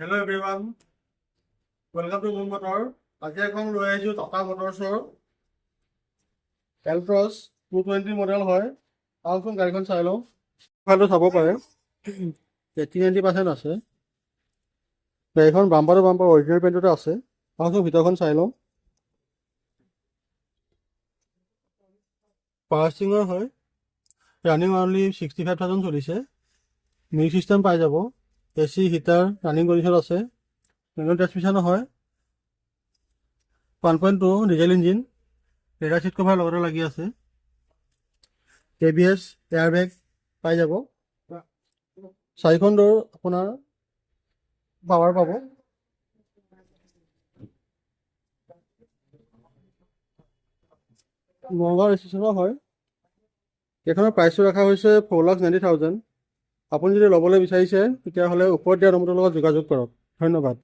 Hello' everyone, welcome to moon motor. আজি এখন লৈ আহিছোঁ টাটা মটৰ্ছৰ এল্ট্ৰছ 220 মডেল হয়। আহকচোন গাড়ীখন চাই লওঁ। ফাইলটো চাব পাৰে, 80-90% আছে। গাড়ীখন বাম্পাৰ অৰিজিনেল পেইণ্টতে আছে। আহকচোন ভিতৰখন চাই লওঁ। পাৱাৰ ষ্টিৰিঙৰ হয়, ৰানিং অনলি 65,000 চলিছে। মিউজিক চিষ্টেম পাই যাব, AC হিটাৰ ৰানিং কণ্ডিশ্যন আছে। মেনুৱেল ট্ৰান্সমিশ্যনো হয়, 1.2 diesel engine. Leather seat cover লগতে লাগি আছে। ABS এয়াৰবেগ পাই যাব। 4খন ডোৰ আপোনাৰ পাৱাৰ পাব। নগাঁও ৰেজিষ্ট্ৰেশ্যনৰ হয়। এইখনৰ প্ৰাইচটো ৰখা হৈছে 4,90,000। আপুনি যদি ল'বলৈ বিচাৰিছে তেতিয়াহ'লে ওপৰত দিয়া নম্বৰটোৰ লগত যোগাযোগ কৰক। ধন্যবাদ।